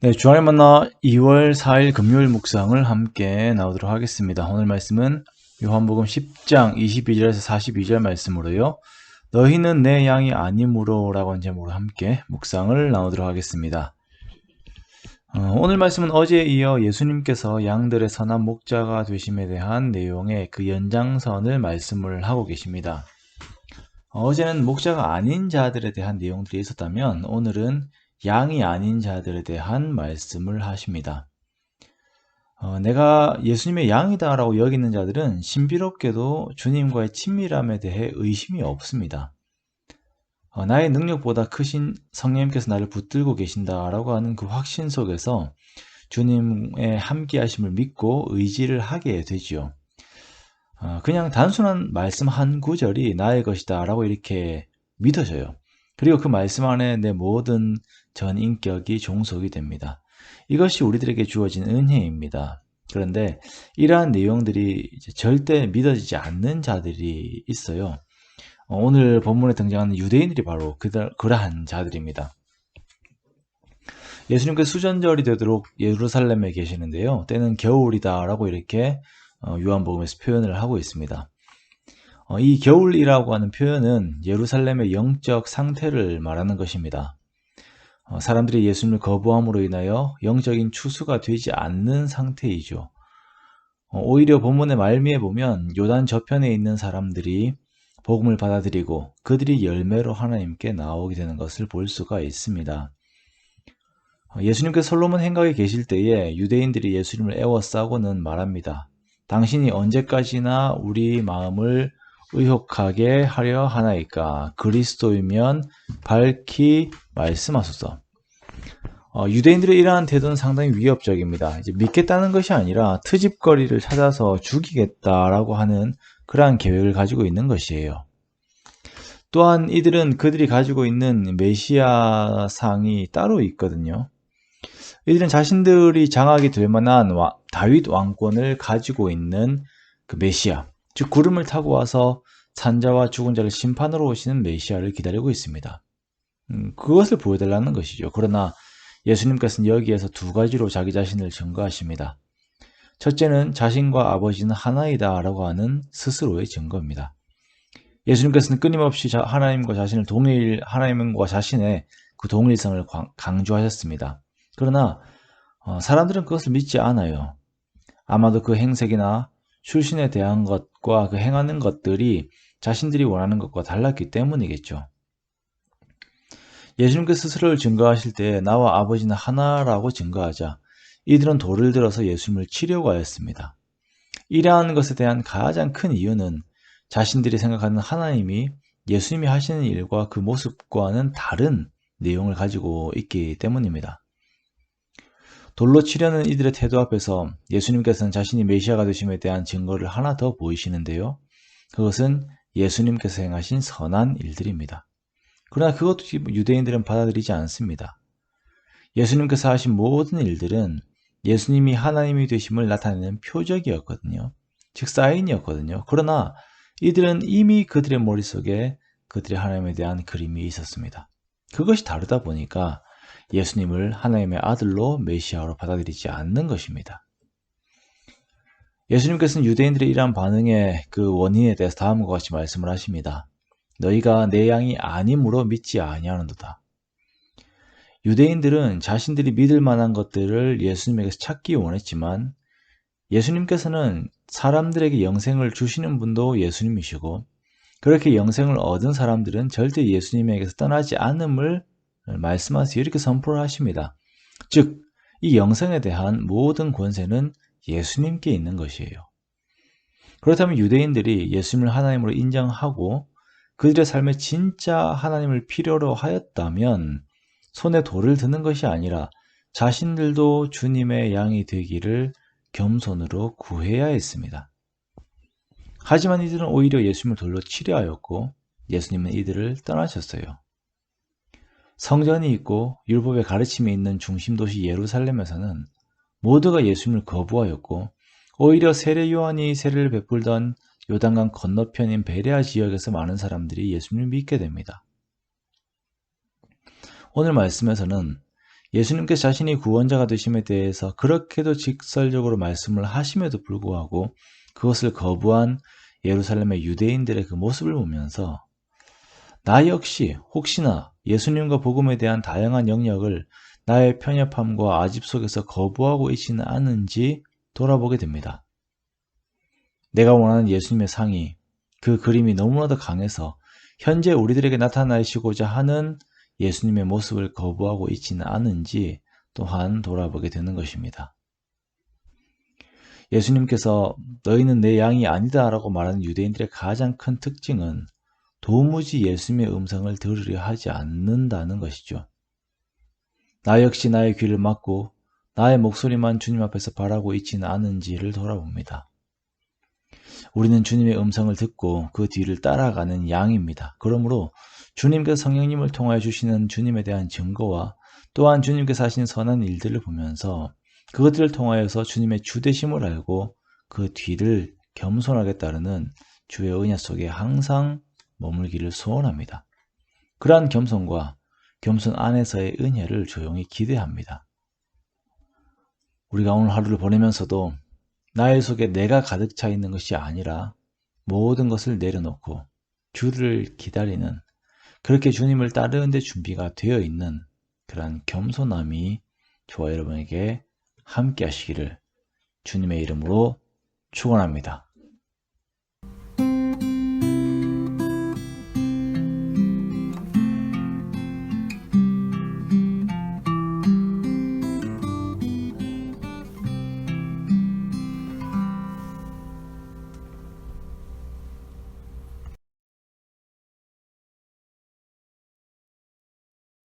네, 주안의 만나 2월 4일 금요일 묵상을 함께 나오도록 하겠습니다. 오늘 말씀은 요한복음 10장 22절에서 42절 말씀으로요. 너희는 내 양이 아니므로 라고 하는 제목으로 함께 묵상을 나오도록 하겠습니다. 오늘 말씀은 어제에 이어 예수님께서 양들의 선한 목자가 되심에 대한 내용의 그 연장선을 말씀을 하고 계십니다. 어제는 목자가 아닌 자들에 대한 내용들이 있었다면 오늘은 양이 아닌 자들에 대한 말씀을 하십니다. 내가 예수님의 양이다 라고 여기는 자들은 신비롭게도 주님과의 친밀함에 대해 의심이 없습니다. 나의 능력보다 크신 성령님께서 나를 붙들고 계신다 라고 하는 그 확신 속에서 주님의 함께 하심을 믿고 의지를 하게 되지요. 그냥 단순한 말씀 한 구절이 나의 것이다 라고 이렇게 믿어져요. 그리고 그 말씀 안에 내 모든 전 인격이 종속이 됩니다. 이것이 우리들에게 주어진 은혜입니다. 그런데 이러한 내용들이 이제 절대 믿어지지 않는 자들이 있어요. 오늘 본문에 등장하는 유대인들이 바로 그러한 자들입니다. 예수님께서 수전절이 되도록 예루살렘에 계시는데요. 때는 겨울이다 라고 이렇게 요한복음에서 표현을 하고 있습니다. 이 겨울이라고 하는 표현은 예루살렘의 영적 상태를 말하는 것입니다. 사람들이 예수님을 거부함으로 인하여 영적인 추수가 되지 않는 상태이죠. 오히려 본문의 말미에 보면 요단 저편에 있는 사람들이 복음을 받아들이고 그들이 열매로 하나님께 나오게 되는 것을 볼 수가 있습니다. 예수님께서 솔로몬 행각에 계실 때에 유대인들이 예수님을 애워싸고는 말합니다. 당신이 언제까지나 우리 마음을 의혹하게 하려 하나이까? 그리스도이면 밝히 말씀하소서. 유대인들의 이러한 태도는 상당히 위협적입니다. 이제 믿겠다는 것이 아니라 트집거리를 찾아서 죽이겠다라고 하는 그러한 계획을 가지고 있는 것이에요. 또한 이들은 그들이 가지고 있는 메시아 상이 따로 있거든요. 이들은 자신들이 장악이 될 만한 다윗 왕권을 가지고 있는 그 메시아, 즉 구름을 타고 와서 산자와 죽은 자를 심판으로 오시는 메시아를 기다리고 있습니다. 그것을 보여달라는 것이죠. 그러나 예수님께서는 여기에서 두 가지로 자기 자신을 증거하십니다. 첫째는 자신과 아버지는 하나이다 라고 하는 스스로의 증거입니다. 예수님께서는 끊임없이 하나님과 자신의 그 동일성을 강조하셨습니다. 그러나 사람들은 그것을 믿지 않아요. 아마도 그 행색이나 출신에 대한 것과 그 행하는 것들이 자신들이 원하는 것과 달랐기 때문이겠죠. 예수님께서 스스로를 증거하실 때 나와 아버지는 하나라고 증거하자 이들은 돌을 들어서 예수님을 치려고 하였습니다. 이러한 것에 대한 가장 큰 이유는 자신들이 생각하는 하나님이 예수님이 하시는 일과 그 모습과는 다른 내용을 가지고 있기 때문입니다. 돌로 치려는 이들의 태도 앞에서 예수님께서는 자신이 메시아가 되심에 대한 증거를 하나 더 보이시는데요. 그것은 예수님께서 행하신 선한 일들입니다. 그러나 그것도 유대인들은 받아들이지 않습니다. 예수님께서 하신 모든 일들은 예수님이 하나님이 되심을 나타내는 표적이었거든요. 즉 사인이었거든요. 그러나 이들은 이미 그들의 머릿속에 그들의 하나님에 대한 그림이 있었습니다. 그것이 다르다 보니까 예수님을 하나님의 아들로 메시아로 받아들이지 않는 것입니다. 예수님께서는 유대인들의 이러한 반응의 그 원인에 대해서 다음과 같이 말씀을 하십니다. 너희가 내 양이 아님으로 믿지 아니하는도다. 유대인들은 자신들이 믿을 만한 것들을 예수님에게서 찾기 원했지만 예수님께서는 사람들에게 영생을 주시는 분도 예수님이시고 그렇게 영생을 얻은 사람들은 절대 예수님에게서 떠나지 않음을 말씀하세요. 이렇게 선포를 하십니다. 즉, 이 영생에 대한 모든 권세는 예수님께 있는 것이에요. 그렇다면 유대인들이 예수님을 하나님으로 인정하고 그들의 삶에 진짜 하나님을 필요로 하였다면 손에 돌을 드는 것이 아니라 자신들도 주님의 양이 되기를 겸손으로 구해야 했습니다. 하지만 이들은 오히려 예수님을 돌로 치려 하였고 예수님은 이들을 떠나셨어요. 성전이 있고 율법의 가르침이 있는 중심 도시 예루살렘에서는 모두가 예수님을 거부하였고 오히려 세례 요한이 세례를 베풀던 요단강 건너편인 베레아 지역에서 많은 사람들이 예수님을 믿게 됩니다. 오늘 말씀에서는 예수님께서 자신이 구원자가 되심에 대해서 그렇게도 직설적으로 말씀을 하심에도 불구하고 그것을 거부한 예루살렘의 유대인들의 그 모습을 보면서 나 역시 혹시나 예수님과 복음에 대한 다양한 영역을 나의 편협함과 아집 속에서 거부하고 있지는 않은지 돌아보게 됩니다. 내가 원하는 예수님의 상이, 그 그림이 너무나도 강해서 현재 우리들에게 나타나시고자 하는 예수님의 모습을 거부하고 있지는 않은지 또한 돌아보게 되는 것입니다. 예수님께서 너희는 내 양이 아니다 라고 말하는 유대인들의 가장 큰 특징은 도무지 예수님의 음성을 들으려 하지 않는다는 것이죠. 나 역시 나의 귀를 막고 나의 목소리만 주님 앞에서 바라고 있지는 않은지를 돌아봅니다. 우리는 주님의 음성을 듣고 그 뒤를 따라가는 양입니다. 그러므로 주님께서 성령님을 통하여 주시는 주님에 대한 증거와 또한 주님께서 하신 선한 일들을 보면서 그것들을 통하여서 주님의 주되심을 알고 그 뒤를 겸손하게 따르는 주의 은혜 속에 항상 머물기를 소원합니다. 그러한 겸손과 겸손 안에서의 은혜를 조용히 기대합니다. 우리가 오늘 하루를 보내면서도 나의 속에 내가 가득 차 있는 것이 아니라 모든 것을 내려놓고 주를 기다리는, 그렇게 주님을 따르는 데 준비가 되어 있는 그러한 겸손함이 저와 여러분에게 함께 하시기를 주님의 이름으로 축원합니다.